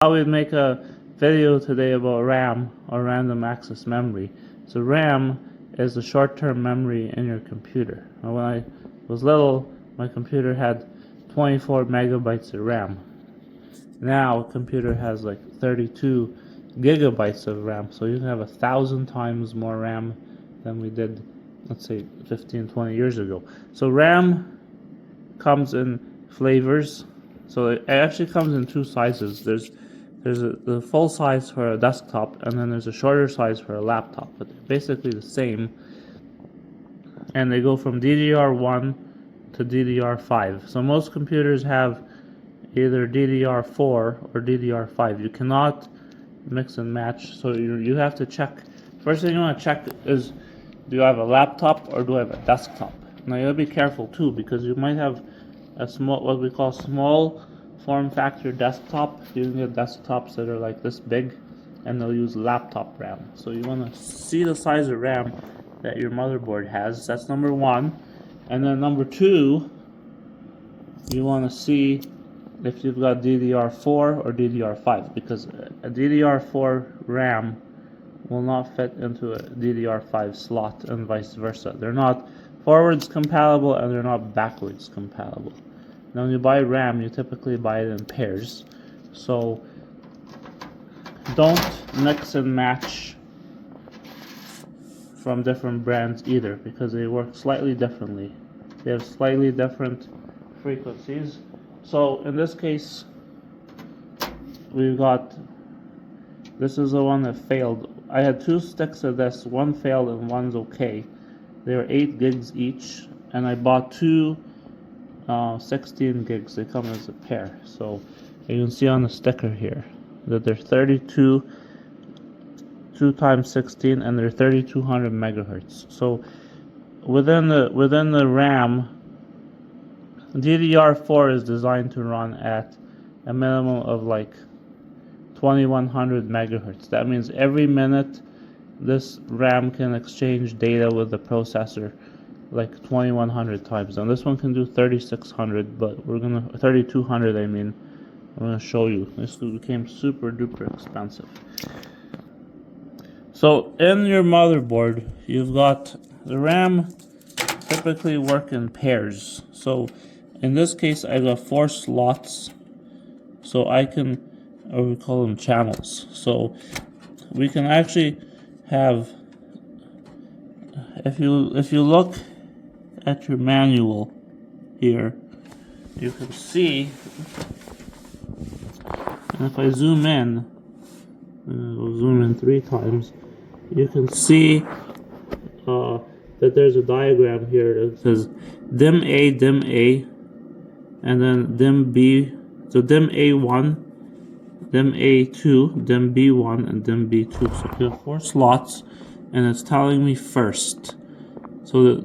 I would make a video today about RAM, or random access memory. So RAM is the short-term memory in your computer. Now, when I was little, my computer had 24 megabytes of RAM. Now a computer has like 32 gigabytes of RAM, so you can have 1,000 times more RAM than we did, let's say, 15, 20 years ago. So RAM comes in flavors. So it actually comes in two sizes. There's the full size for a desktop, and then there's a shorter size for a laptop, but they're basically the same. And they go from DDR1 to DDR5. So most computers have either DDR4 or DDR5. You cannot mix and match, so you have to check. First thing you want to check is, do I have a laptop or do I have a desktop? Now you gotta be careful too, because you might have a small, what we call small form factor desktop. You can get desktops that are like this big, and they'll use laptop RAM. So you want to see the size of RAM that your motherboard has. That's number one. And then number two, you want to see if you've got DDR4 or DDR5, because a DDR4 RAM will not fit into a DDR5 slot, and vice versa. They're not forwards compatible and they're not backwards compatible. Now when you buy RAM, you typically buy it in pairs, so don't mix and match from different brands either, because they work slightly differently. They have slightly different frequencies. So in this case, we've got, this is the one that failed. I had two sticks of this, one failed and one's okay. They were 8 gigs each, and I bought two 16 gigs. They come as a pair. So you can see on the sticker here that they're 32 2 times 16, and they're 3200 megahertz. So within the RAM, DDR4 is designed to run at a minimum of like 2100 megahertz. That means every minute this RAM can exchange data with the processor like 2100 times. Now this one can do 3600, but we're gonna 3200. I mean, I'm gonna show you. This became super duper expensive. So in your motherboard, you've got the RAM typically work in pairs. So in this case, I got 4 slots, so I can, or we call them channels. So we can actually have, if you look at your manual here, you can see, and if I zoom in, we'll zoom in 3 times, you can see that there's a diagram here that says DIMM A, and then DIMM B. So DIMM A1, DIMM A2, DIMM B1, and DIMM B2. So you have 4 slots, and it's telling me first. So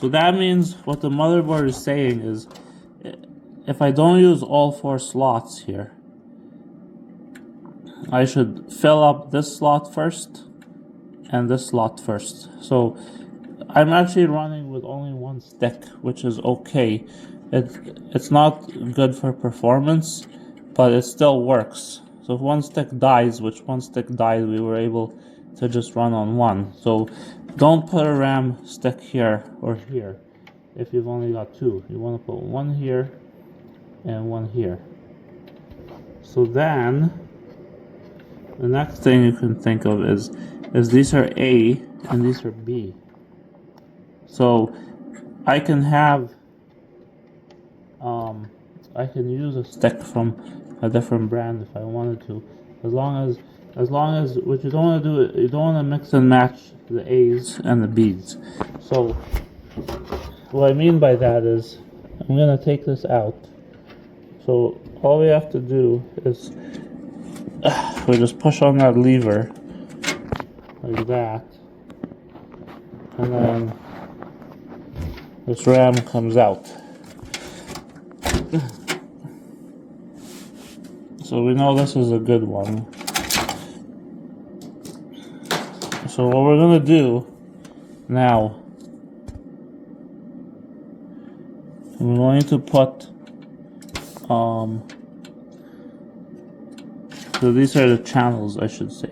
that means what the motherboard is saying is, if I don't use all 4 slots here, I should fill up this slot first and this slot first. So I'm actually running with only 1 stick, which is okay. It's not good for performance, but it still works. So if 1 stick dies, which 1 stick died, we were able to just run on 1. So don't put a RAM stick here or here if you've only got 2. You want to put 1 here and 1 here. So then the next thing you can think of is these are A and these are B. So I can have I can use a stick from a different brand if I wanted to, as long as what you don't want to do, you don't want to mix and match the A's and the B's. So what I mean by that is, I'm gonna take this out. So all we have to do is we just push on that lever like that, and then this RAM comes out. So we know this is a good one. So what we're gonna do now, I'm going to put So these are the channels, I should say.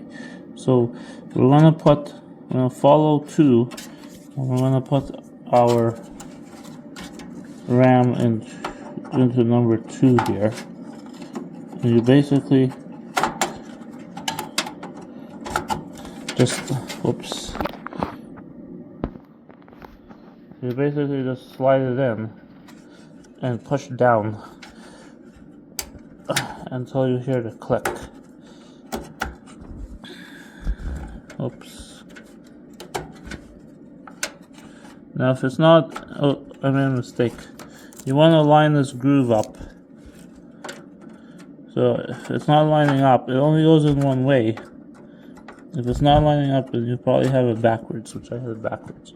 So we're gonna follow 2, and we're gonna put our RAM into number 2 here. And you basically just, oops. You basically just slide it in and push down until you hear the click. Oops. Now if it's not, oh, I made a mistake. You want to line this groove up. So if it's not lining up, it only goes in one way. If it's not lining up, then you probably have it backwards, which I have it backwards.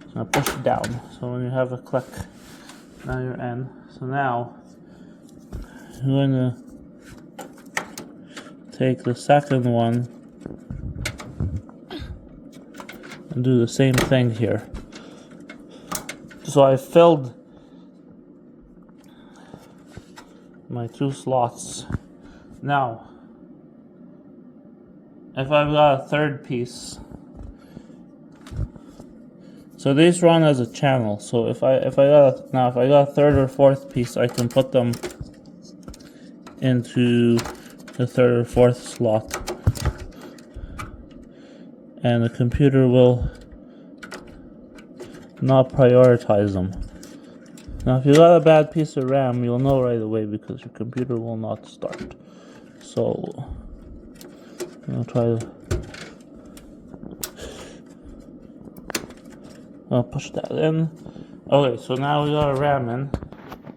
So now push it down. So when you have a click, now you're in. So now you're going to take the second one and do the same thing here. So I filled my 2 slots. Now, if I've got a third piece, so these run as a channel. So if I got a third or fourth piece, I can put them into the third or fourth slot, and the computer will not prioritize them. Now if you got a bad piece of RAM, you'll know right away because your computer will not start. So I'll try to I'll push that in. Okay, so now we got a RAM in.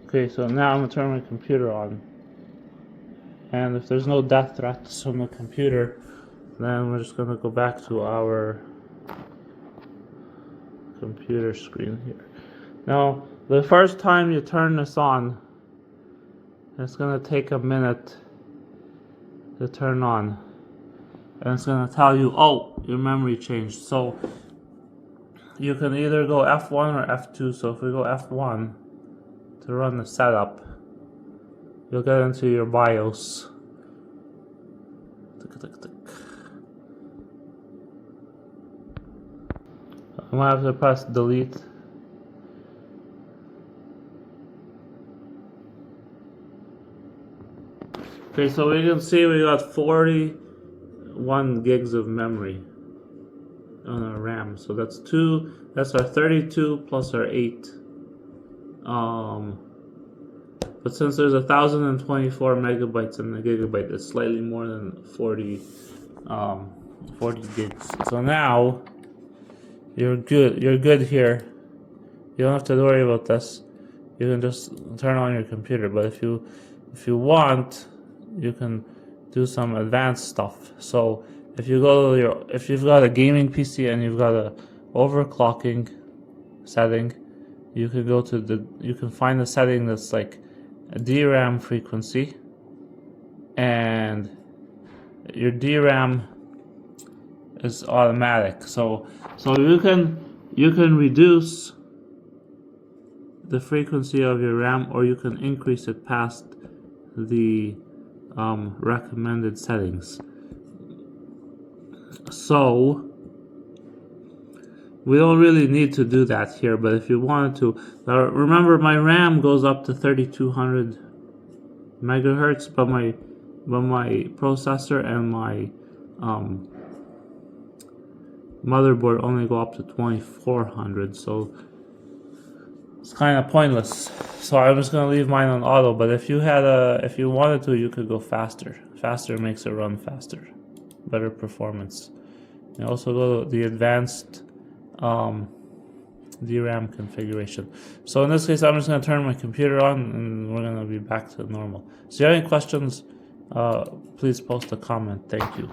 Okay, so now I'm gonna turn my computer on. And if there's no death threats from the computer, then we're just gonna go back to our computer screen here. Now, the first time you turn this on, it's gonna take a minute to turn on. And it's gonna tell you, oh, your memory changed. So you can either go F1 or F2. So if we go F1 to run the setup, you'll get into your BIOS. Tick, tick, tick. I'm gonna have to press delete. Okay, so we can see we got 41 gigs of memory on our RAM. So that's our 32 plus our 8. But since there's 1,024 megabytes in the gigabyte, it's slightly more than 40 gigs. So now you're good here. You don't have to worry about this. You can just turn on your computer. But if you want, you can do some advanced stuff. So if you've got a gaming PC and you've got a overclocking setting, you can find a setting that's like a DRAM frequency, and your DRAM is automatic. So you can reduce the frequency of your RAM, or you can increase it past the recommended settings. So we don't really need to do that here, but if you wanted to, remember my RAM goes up to 3200 megahertz, but my processor and my motherboard only go up to 2400, so it's kind of pointless. So I'm just gonna leave mine on auto. But if you wanted to, you could go faster. Faster makes it run faster, better performance. You also go to the advanced DRAM configuration. So in this case, I'm just gonna turn my computer on, and we're gonna be back to normal. So if you have any questions, please post a comment. Thank you.